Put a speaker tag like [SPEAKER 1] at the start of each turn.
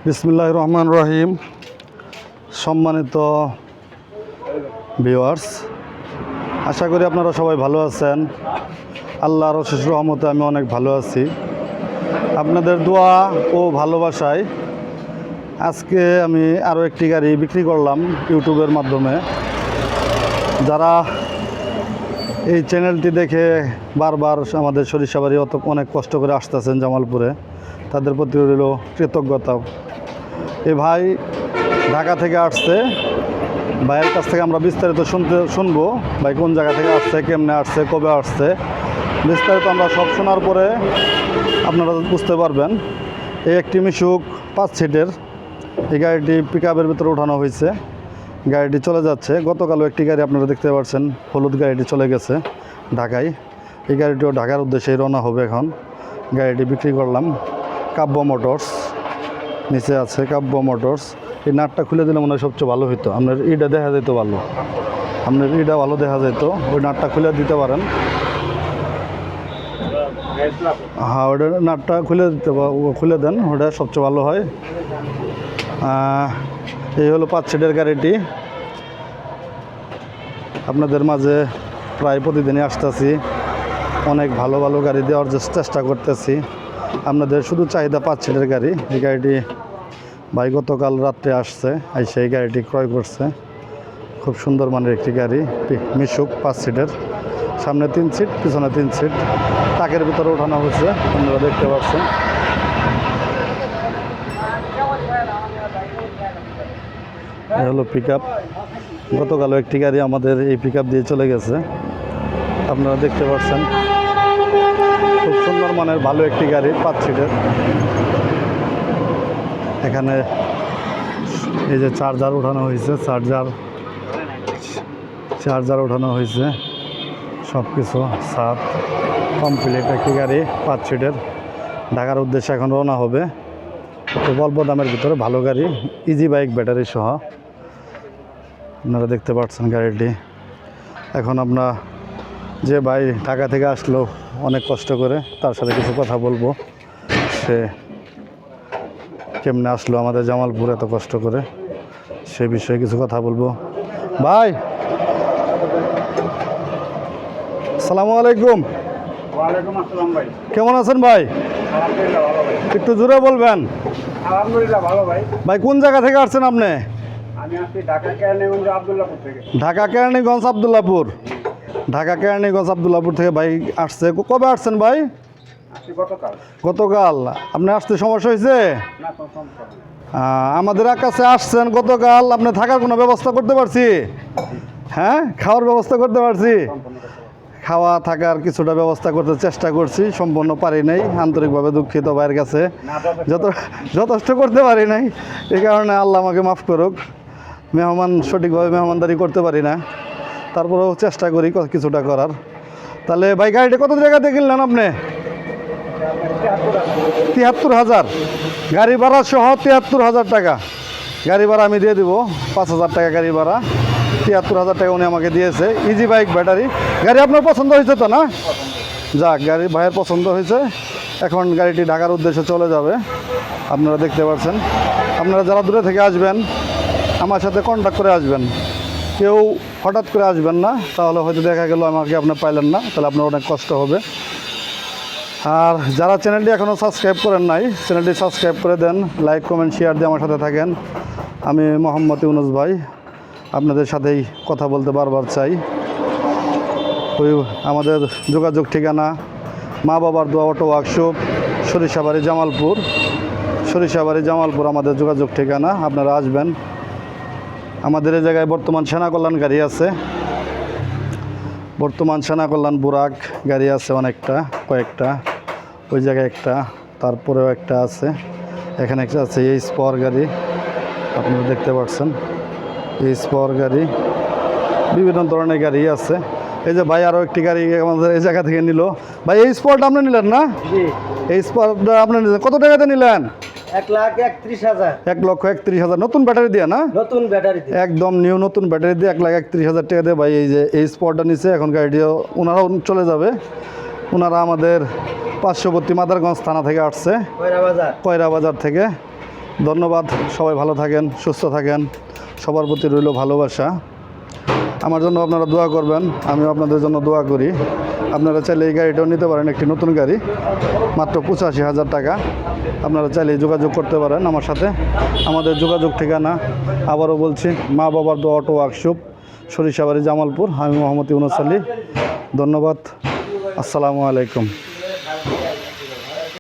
[SPEAKER 1] বিসমিল্লাহির রহমানির রহিম। সম্মানিত ভিউয়ার্স, আশা করি আপনারা সবাই ভালো আছেন। আল্লাহর অশেষ রহমতে আমি অনেক ভালো আছি। আপনাদের দোয়া ও ভালোবাসায় আজকে আমি আরও একটি গাড়ি বিক্রি করলাম ইউটিউবের মাধ্যমে। যারা এই চ্যানেলটি দেখে বারবার আমাদের সরিষাবাড়ি অনেক কষ্ট করে আসতেছেন জামালপুরে, তাদের প্রতি রইল কৃতজ্ঞতা। এই ভাই ঢাকা থেকে আসছে, ভাইয়ের কাছ থেকে আমরা বিস্তারিত শুনবো। ভাই কোন জায়গা থেকে আসছে, কেমনে আসছে, কবে আসছে, বিস্তারিত আমরা সব শোনার পরে আপনারা বুঝতে পারবেন। এই একটি মিশুক 5 সিটের এই গাড়িটি পিকআপের ভিতরে উঠানো হয়েছে। গাড়িটি চলে যাচ্ছে। গতকালও একটি গাড়ি আপনারা দেখতে পাচ্ছেন, হলুদ গাড়িটি চলে গেছে ঢাকায়। এই গাড়িটিও ঢাকার উদ্দেশ্যে রওনা হবে এখন। গাড়িটি বিক্রি করলাম কাব্য মোটরস, নিচে আছে কাব্য মোটরস। এই নাটটা খুলে দিলে মনে হয় সবচেয়ে ভালো হতো, আপনার ইটা দেখা যেত ভালো, আপনার ইটা ভালো দেখা যেত। ওই নাটটা খুলে দিতে পারেন। হ্যাঁ, ওটা নাটটা খুলে দেন, ওটা সবচেয়ে ভালো হয়। এই হলো 5 সিটের গাড়িটি। আপনাদের মাঝে প্রায় প্রতিদিনই আসতেছি, অনেক ভালো ভালো গাড়ি দেওয়ার চেষ্টা করতেছি। আপনাদের শুধু চাহিদা 5 সিটের গাড়ি। এই গাড়িটি ভাই গতকাল রাত্রে আসছে, সেই গাড়িটি ক্রয় করছে। খুব সুন্দর মানের একটি গাড়ি, মিশুক 5 সিটের। সামনে 3 সিট, পিছনে 3 সিট, টাকের ভিতরে ওঠানো হচ্ছে, আপনারা দেখতে পাচ্ছেন। এই হলো পিকআপ। গতকালও একটি গাড়ি আমাদের এই পিকআপ দিয়ে চলে গেছে, আপনারা দেখতে পাচ্ছেন। খুব সুন্দর মানের ভালো একটি গাড়ি 5 সিটের। এখানে এই যে চার্জার ওঠানো হয়েছে, চার্জার ওঠানো হয়েছে, সব কিছু সাত কমপ্লিট একটি গাড়ি 5 সিটের। ঢাকার উদ্দেশ্যে এখন রওনা হবে। তো অল্প দামের ভিতরে ভালো গাড়ি, ইজি বাইক ব্যাটারি সহ। আপনারা দেখতে পাচ্ছেন গাড়িটি। এখন আমরা যে ভাই ঢাকা থেকে আসলো অনেক কষ্ট করে, তার সাথে কিছু কথা বলবো। সে কেমনে আসলো আমাদের জামালপুর এত কষ্ট করে, সে বিষয়ে কিছু কথা বলবো। ভাই আসসালামু আলাইকুম।
[SPEAKER 2] ওয়ালাইকুম আসসালাম ভাই।
[SPEAKER 1] কেমন আছেন ভাই?
[SPEAKER 2] আলহামদুলিল্লাহ ভালো ভাই।
[SPEAKER 1] একটু জোরে বলবেন।
[SPEAKER 2] আলহামদুলিল্লাহ ভালো ভাই।
[SPEAKER 1] ভাই কোন জায়গা থেকে আসছেন আপনি?
[SPEAKER 2] আমি আসছি ঢাকা কেরানীগঞ্জ আব্দুল্লাহপুর থেকে।
[SPEAKER 1] ঢাকা কেরানীগঞ্জ আব্দুল্লাহপুর। ঢাকা কেরানীগঞ্জ আব্দুল্লাহপুর থেকে ভাই আসছে। কবে আসছেন ভাই?
[SPEAKER 2] আসছি গতকাল।
[SPEAKER 1] গতকাল। আপনি আসতে সমস্যা হয়েছে?
[SPEAKER 2] না কোনো সমস্যা নেই।
[SPEAKER 1] আমাদের কাছে আসছেন গতকাল, আপনি থাকার কোনো ব্যবস্থা করতে পারছি? হ্যাঁ, খাওয়ার ব্যবস্থা করতে পারছি। খাওয়া থাকার কিছুটা ব্যবস্থা করতে চেষ্টা করছি, সম্পূর্ণ পারি নাই। আন্তরিকভাবে দুঃখিত ভাইয়ের কাছে, যথেষ্ট করতে পারি নাই। এই কারণে আল্লাহ আমাকে মাফ করুক। সঠিকভাবে মেহমানদারি করতে পারি না, তারপরেও চেষ্টা করি কিছুটা করার। তাহলে ভাই গাড়িটা কত জায়গাতে কিনলেন আপনি? 73,000 গাড়ি ভাড়া সহ 73,000 টাকা গাড়ি ভাড়া আমি দিয়ে দিব। 5,000 টাকা গাড়ি ভাড়া, 73,000 টাকা উনি আমাকে দিয়েছে। ইজি বাইক ব্যাটারি গাড়ি। আপনার পছন্দ হয়েছে তো না? যাক, গাড়ি ভাইয়ের পছন্দ হয়েছে। এখন গাড়িটি ঢাকার উদ্দেশ্যে চলে যাবে, আপনারা দেখতে পাচ্ছেন। আপনারা যারা দূরে থেকে আসবেন আমার সাথে কন্ট্যাক্ট করে আসবেন, কেউ হঠাৎ করে আসবেন না, তাহলে হয়তো দেখা গেল আমাকে আপনি পাইলেন না, তাহলে আপনার অনেক কষ্ট হবে। আর যারা চ্যানেলটি এখনও সাবস্ক্রাইব করেন নাই, চ্যানেলটি সাবস্ক্রাইব করে দেন, লাইক কমেন্ট শেয়ার দিয়ে আমার সাথে থাকেন। আমি মোহাম্মদ ইউনুস ভাই, আপনাদের সাথেই কথা বলতে বারবার চাই। ওই আমাদের যোগাযোগ ঠিকানা মা বাবার দোয়া অটো ওয়ার্কশপ, সরিষাবাড়ি জামালপুর আমাদের যোগাযোগ ঠিকানা। আপনারা আসবেন। আমাদের এই জায়গায় বর্তমান সেনা কল্যাণ গাড়ি আছে, বর্তমান সেনা কল্যাণ বুরাক গাড়ি আছে কয়েকটা। ওই জায়গায় একটা, তারপরেও একটা আছে, এখানে একটা আছে এই স্পর গাড়ি, আপনারা দেখতে পাচ্ছেন। এই স্পর গাড়ি, বিভিন্ন ধরনের গাড়ি আছে। এই যে ভাই আরও একটি গাড়ি আমাদের এই জায়গা থেকে নিল। ভাই এই স্পরটা আপনি নিলেন না? এই স্পরটা আপনি নিলেন কত টাকাতে নিলেন?
[SPEAKER 2] 1,31,000।
[SPEAKER 1] 1,31,000 নতুন ব্যাটারি দিয়ে না?
[SPEAKER 2] নতুন ব্যাটারি
[SPEAKER 1] একদম নিউ নতুন ব্যাটারি দিয়ে 1,31,000 টাকা দিয়ে ভাই এই যে এই স্পটটা নিচ্ছে। এখন গাড়িটিও ওনারাও চলে যাবে। ওনারা আমাদের পার্শ্ববর্তী মাদারগঞ্জ থানা থেকে আসছে, কয়রা বাজার থেকে। ধন্যবাদ, সবাই ভালো থাকেন, সুস্থ থাকেন, সবার প্রতি রইল ভালোবাসা। আমার জন্য আপনারা দোয়া করবেন, আমিও আপনাদের জন্য দোয়া করি। আপনারা চাইলে এই গাড়িটাও নিতে পারেন, একটি নতুন গাড়ি, মাত্র 85,000 টাকা। আপনারা চাইলে যোগাযোগ করতে পারেন আমার সাথে। আমাদের যোগাযোগ ঠিকানা আবারও বলছি, মা বাবার দোয়া অটো ওয়ার্কশপ, সরিষাবাড়ি, জামালপুর। আমি মোহাম্মদ ইউনুস আলী। ধন্যবাদ। আসসালামু আলাইকুম।